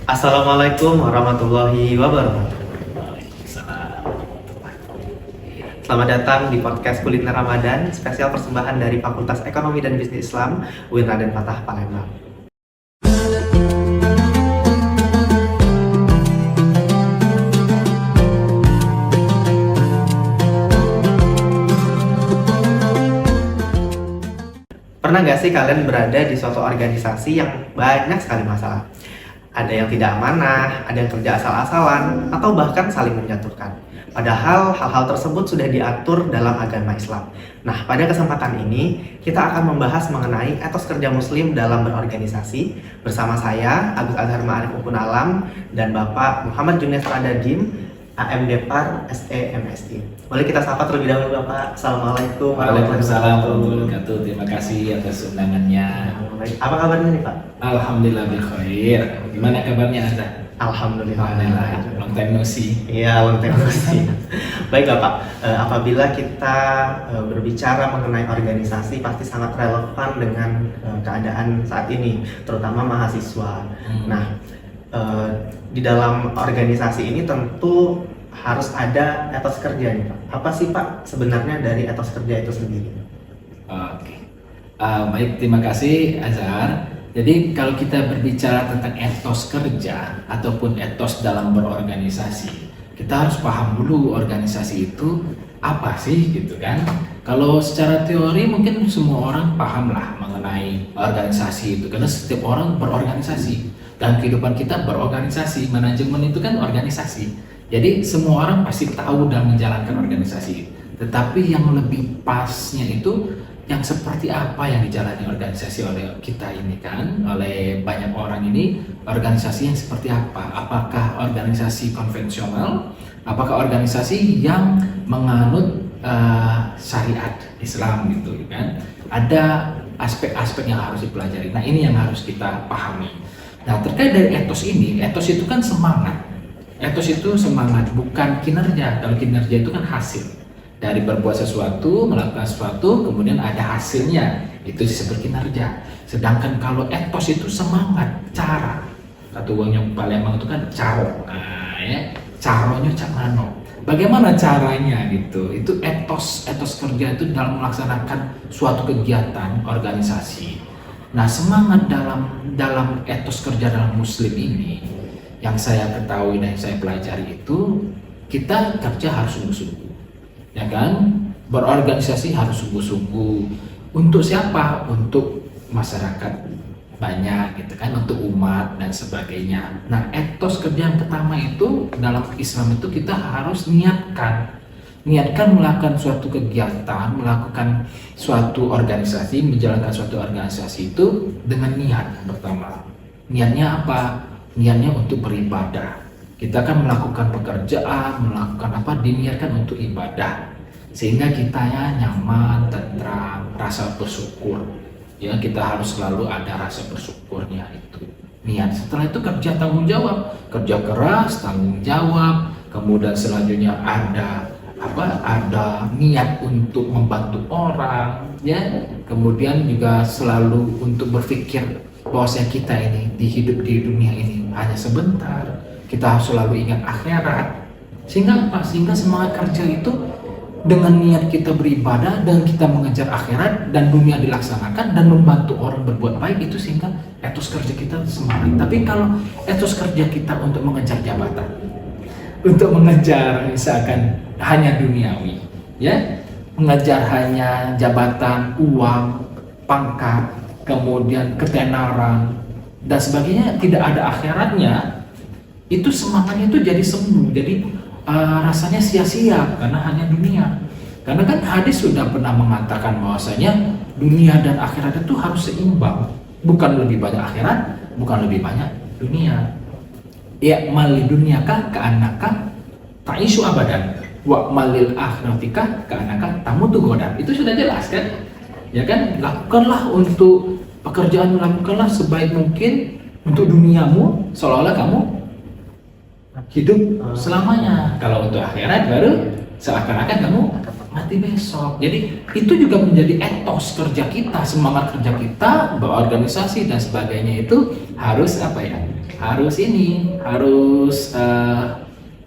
Assalamualaikum warahmatullahi wabarakatuh. Selamat datang di podcast Kuliner Ramadan, spesial persembahan dari Fakultas Ekonomi dan Bisnis Islam UIN Raden Fatah Palembang. Pernah nggak sih kalian berada di suatu organisasi yang banyak sekali masalah? Ada yang tidak amanah, ada yang kerja asal-asalan, atau bahkan saling menjatuhkan. Padahal hal-hal tersebut sudah diatur dalam agama Islam. Nah, pada kesempatan ini kita akan membahas mengenai etos kerja Muslim dalam berorganisasi bersama saya, Agus Azhar Ma'arif Ukun Alam, dan Bapak Muhammad Junes Radadim, AM Depar SE MSI. Boleh kita sapa terlebih dahulu Bapak. Assalamualaikum Waalaikumsalam warahmatullahi wabarakatuh. Terima kasih atas undangannya. Apa kabarnya nih Pak? Alhamdulillah bikhair. Gimana kabarnya Anda? Alhamdulillah. Long time no see. Iya, long time no see. Baik Bapak, apabila kita berbicara mengenai organisasi pasti sangat relevan dengan keadaan saat ini, terutama mahasiswa. Nah, di dalam organisasi ini tentu harus ada etos kerja nih Pak. Apa sih Pak sebenarnya dari etos kerja itu sendiri? Oke. Baik, terima kasih Azhar. Jadi kalau kita berbicara tentang etos kerja ataupun etos dalam berorganisasi, kita harus paham dulu organisasi itu apa sih gitu kan. Kalau secara teori mungkin semua orang paham lah mengenai organisasi itu, karena setiap orang berorganisasi dan kehidupan kita berorganisasi. Manajemen itu kan organisasi, jadi semua orang pasti tahu dan menjalankan organisasi. Tetapi yang lebih pasnya itu yang seperti apa yang dijalani organisasi oleh kita ini kan, oleh banyak orang ini, organisasi yang seperti apa? Apakah organisasi konvensional? Apakah organisasi yang menganut syariat Islam gitu kan? Ada aspek-aspek yang harus dipelajari. Nah, ini yang harus kita pahami. Nah, terkait dari etos ini, etos itu kan semangat. Etos itu semangat, bukan kinerja. Kalau kinerja itu kan hasil dari berbuat sesuatu, melakukan sesuatu, kemudian ada hasilnya, itu disebut kinerja. Sedangkan kalau etos itu semangat, cara. Satu uangnya Palembang itu kan caro. Nah, ya, caronya cak mano. Bagaimana caranya gitu? Itu etos kerja itu dalam melaksanakan suatu kegiatan organisasi. Nah, semangat dalam etos kerja dalam Muslim ini yang saya ketahui dan saya pelajari itu, kita kerja harus sungguh-sungguh. Ya kan, berorganisasi harus sungguh-sungguh. Untuk siapa? Untuk masyarakat banyak gitu kan, untuk umat dan sebagainya. Nah, etos kerja yang pertama itu dalam Islam itu kita harus niatkan melakukan suatu kegiatan, melakukan suatu organisasi, menjalankan suatu organisasi itu dengan niat pertama. Niatnya apa? Niatnya untuk beribadah. Kita akan melakukan pekerjaan, melakukan apa, diniatkan untuk ibadah, sehingga kita ya nyaman, tentram, rasa bersyukur. Ya, kita harus selalu ada rasa bersyukurnya itu. Niat. Setelah itu kerja tanggung jawab, kerja keras, tanggung jawab. Kemudian selanjutnya ada niat untuk membantu orang, ya. Kemudian juga selalu untuk berpikir bahwasanya kita ini hidup di dunia ini hanya sebentar. Kita harus selalu ingat akhirat. Sehingga apa? Sehingga semangat kerja itu dengan niat kita beribadah dan kita mengejar akhirat dan dunia dilaksanakan dan membantu orang berbuat baik, itu sehingga etos kerja kita semangat. Tapi kalau etos kerja kita untuk mengejar jabatan, untuk mengejar misalkan hanya duniawi, ya, mengejar hanya jabatan, uang, pangkat, kemudian ketenaran dan sebagainya, tidak ada akhiratnya, itu semangatnya itu jadi semu, jadi rasanya sia-sia karena hanya dunia. Karena kan hadis sudah pernah mengatakan bahwasanya dunia dan akhirat itu harus seimbang, bukan lebih banyak akhirat, bukan lebih banyak dunia. Ya mali dunyaka ka'annaka ta'isu abadan wa malil akhiratika ka'annaka tamutu godan. Itu sudah jelas kan? Ya kan, lakukanlah untuk pekerjaan, lakukanlah sebaik mungkin untuk duniamu seolah-olah kamu hidup selamanya. Kalau untuk akhirat baru seakan-akan kamu mati besok. Jadi itu juga menjadi etos kerja kita, semangat kerja kita, berorganisasi dan sebagainya itu harus apa ya? Harus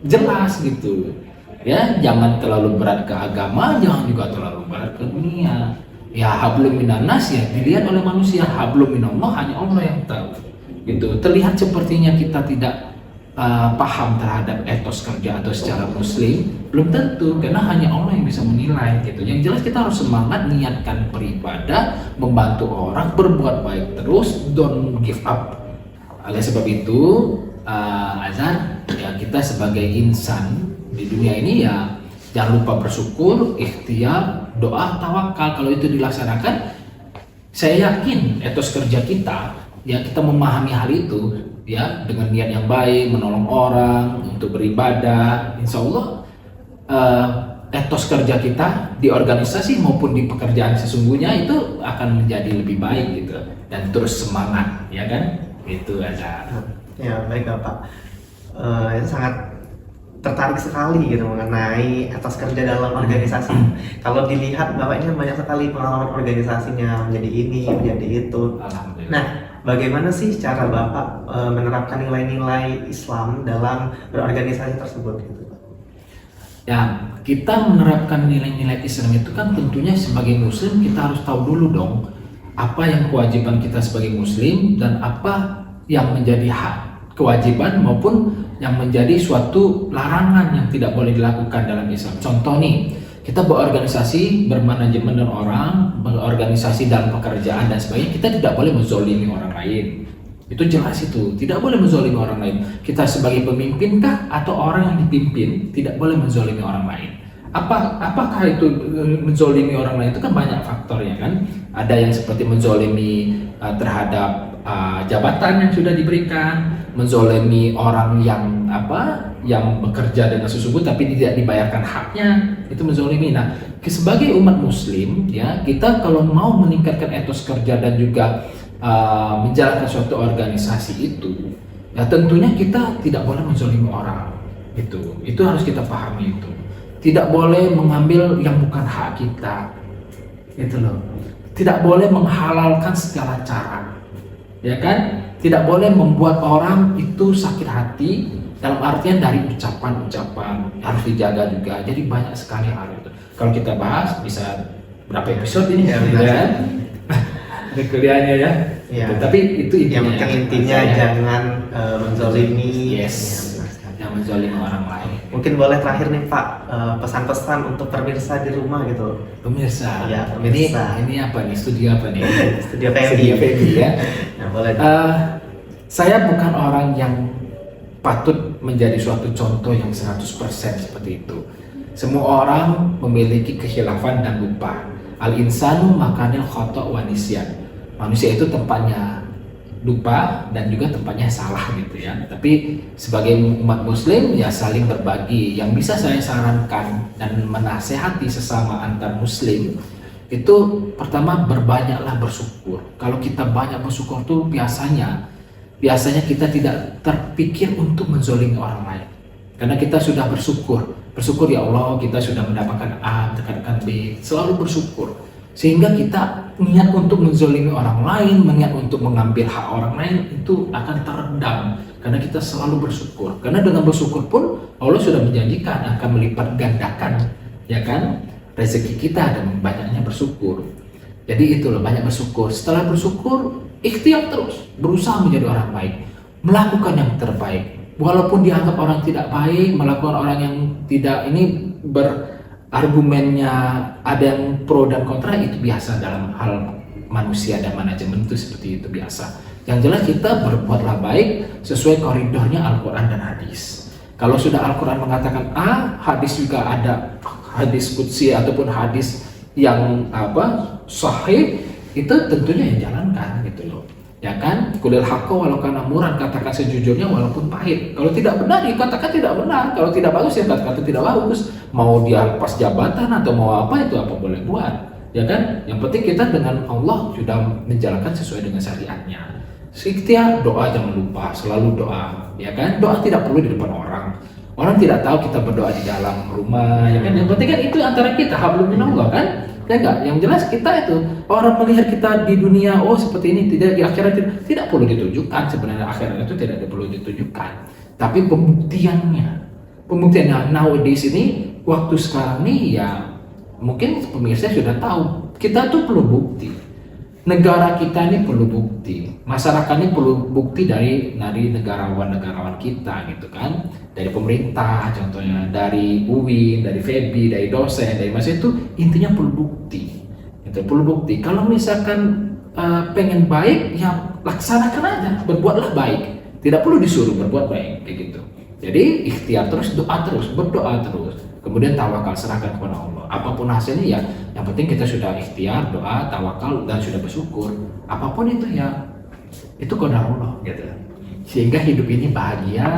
jelas gitu. Ya, jangan terlalu berat ke agama, jangan juga terlalu berat ke dunia. Ya, hablum minannas ya dilihat oleh manusia, hablum minallah hanya Allah yang tahu. Gitu. Terlihat sepertinya kita tidak paham terhadap etos kerja atau secara muslim, belum tentu, karena hanya Allah yang bisa menilai gitu. Yang jelas kita harus semangat niatkan beribadah, membantu orang, berbuat baik terus, don't give up. Oleh sebab itu, Azhar, ya kita sebagai insan di dunia ini ya jangan lupa bersyukur, ikhtiar, doa, tawakal. Kalau itu dilaksanakan, saya yakin etos kerja kita, ya kita memahami hal itu, ya dengan niat yang baik, menolong orang, untuk beribadah, insya Allah etos kerja kita di organisasi maupun di pekerjaan sesungguhnya itu akan menjadi lebih baik gitu, dan terus semangat, ya kan? Itu aja. Ya baik Bapak, sangat tertarik sekali gitu mengenai etos kerja dalam organisasi. Kalau dilihat Bapak ini banyak sekali pengalaman organisasinya, menjadi ini, menjadi itu. Alhamdulillah. Nah, bagaimana sih cara Bapak menerapkan nilai-nilai Islam dalam berorganisasi tersebut gitu? Ya, kita menerapkan nilai-nilai Islam itu kan tentunya sebagai muslim kita harus tahu dulu dong apa yang kewajiban kita sebagai muslim dan apa yang menjadi hak kewajiban maupun yang menjadi suatu larangan yang tidak boleh dilakukan dalam Islam. Contoh nih, kita berorganisasi, bermanajemen dengan orang, berorganisasi dalam pekerjaan dan sebagainya, kita tidak boleh menzolimi orang lain. Itu jelas itu, tidak boleh menzolimi orang lain. Kita sebagai pemimpin kah atau orang yang dipimpin tidak boleh menzolimi orang lain. Apakah itu menzolimi orang lain? Itu kan banyak faktornya kan. Ada yang seperti menzolimi terhadap jabatan yang sudah diberikan, menzolimi orang yang yang bekerja dengan sesungguhnya tapi tidak dibayarkan haknya, itu menzolimi. Nah, sebagai umat muslim ya, kita kalau mau meningkatkan etos kerja dan juga menjalankan suatu organisasi itu, ya tentunya kita tidak boleh menzolimi orang. Itu harus kita pahami itu. Tidak boleh mengambil yang bukan hak kita. Itu loh. Tidak boleh menghalalkan segala cara. Ya kan? Tidak boleh membuat orang itu sakit hati dalam artian dari ucapan-ucapan, harus dijaga juga. Jadi banyak sekali hal itu. Kalau kita bahas bisa berapa episode ini ya, kan? Ini kuliahnya ya. Ya. Tapi itu yang intinya jangan menzolimi. Yes. Jangan menzolimi orang lain. Mungkin boleh terakhir nih Pak, pesan-pesan untuk pemirsa di rumah gitu. Pemirsa. Ya, pemirsa. Ini apa nih? Studio apa nih? Studio PMI. Studio PMI ya. Nah, boleh. Saya bukan orang yang patut menjadi suatu contoh yang 100% seperti itu. Semua orang memiliki kekhilafan dan lupa. Al-insanu makanil khata' wa nisyan. Manusia itu tempatnya lupa dan juga tempatnya salah gitu ya. Tapi sebagai umat muslim ya saling berbagi. Yang bisa saya sarankan dan menasehati sesama antar muslim itu pertama berbanyaklah bersyukur. Kalau kita banyak bersyukur tuh biasanya kita tidak terpikir untuk menzolimi orang lain. Karena kita sudah bersyukur ya Allah kita sudah mendapatkan A, mendapatkan B, selalu bersyukur. Sehingga kita niat untuk menzolimi orang lain, niat untuk mengambil hak orang lain itu akan teredam karena kita selalu bersyukur. Karena dengan bersyukur pun Allah sudah menjanjikan akan melipat gandakan, ya kan, rezeki kita dan banyaknya bersyukur. Jadi itulah banyak bersyukur. Setelah bersyukur, ikhtiar terus, berusaha menjadi orang baik, melakukan yang terbaik. Walaupun dianggap orang tidak baik, melakukan orang yang tidak ini argumennya ada yang pro dan kontra, itu biasa dalam hal manusia dan manajemen itu seperti itu biasa. Yang jelas kita berbuatlah baik sesuai koridornya Al-Quran dan hadis. Kalau sudah Al-Quran mengatakan A, hadis juga ada hadis qudsi ataupun hadis yang sahih, itu tentunya yang jalankan gitu loh. Ya kan, kulil haqqa walau kana murran, katakan sejujurnya walaupun pahit. Kalau tidak benar ya katakan tidak benar, kalau tidak bagus ya katakan tidak bagus. Mau dia pas jabatan atau mau apa, itu apa boleh buat, ya kan. Yang penting kita dengan Allah sudah menjalankan sesuai dengan syariatnya. Ikhtiar, doa jangan lupa, selalu doa, ya kan. Doa tidak perlu di depan orang. Orang tidak tahu kita berdoa di dalam rumah, ya kan? Yang penting kan itu antara kita, hablum minallah kan? Ya enggak? Yang jelas kita itu orang melihat kita di dunia, oh seperti ini, tidak di akhirat tidak perlu ditunjukkan. Sebenarnya akhirat itu tidak perlu ditunjukkan, tapi pembuktiannya nowadays ini, waktu sekarang nih ya mungkin pemirsa sudah tahu kita tuh perlu bukti. Negara kita ini perlu bukti, masyarakat ini perlu bukti dari negarawan kita gitu kan, dari pemerintah contohnya, dari UIN, dari FEBI, dari dosen, dari mahasiswa, itu intinya perlu bukti, itu perlu bukti. Kalau misalkan pengen baik ya laksanakan aja, berbuatlah baik, tidak perlu disuruh berbuat baik kayak gitu. Jadi ikhtiar terus, doa terus, berdoa terus, kemudian tawakal, serahkan kepada Allah. Apapun hasilnya ya, yang penting kita sudah ikhtiar, doa, tawakal, dan sudah bersyukur. Apapun itu ya, itu qadar Allah gitu. Sehingga hidup ini bahagia,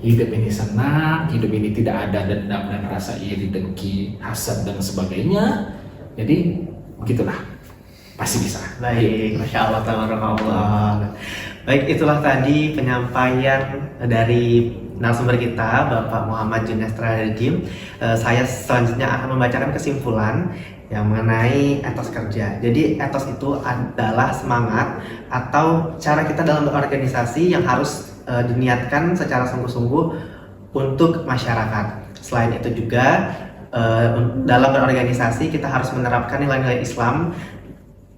hidup ini senang, hidup ini tidak ada dendam dan rasa iri, dengki, hasad dan sebagainya. Jadi begitulah, pasti bisa. Baik, Masya Allah, tabarakallah. Baik, itulah tadi penyampaian dari narasumber kita, Bapak Muhammad Junes Tradim. Saya selanjutnya akan membacakan kesimpulan yang mengenai etos kerja. Jadi etos itu adalah semangat atau cara kita dalam berorganisasi yang harus diniatkan secara sungguh-sungguh untuk masyarakat. Selain itu juga dalam berorganisasi kita harus menerapkan nilai-nilai Islam.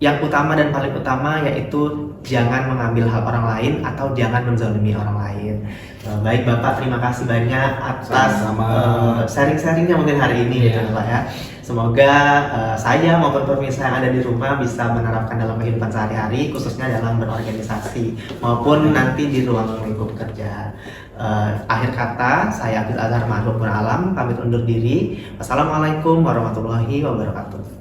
Yang utama dan paling utama yaitu jangan mengambil hak orang lain atau jangan menzalimi orang lain. Baik Bapak, terima kasih banyak atas sharing-sharingnya mungkin hari ini gitu Pak ya. Semoga saya maupun pemirsa yang ada di rumah bisa menerapkan dalam kehidupan sehari-hari, khususnya dalam berorganisasi maupun nanti di ruang lingkup kerja. Akhir kata, saya Abdul Azhar Makhluk Alam pamit undur diri. Wassalamualaikum warahmatullahi wabarakatuh.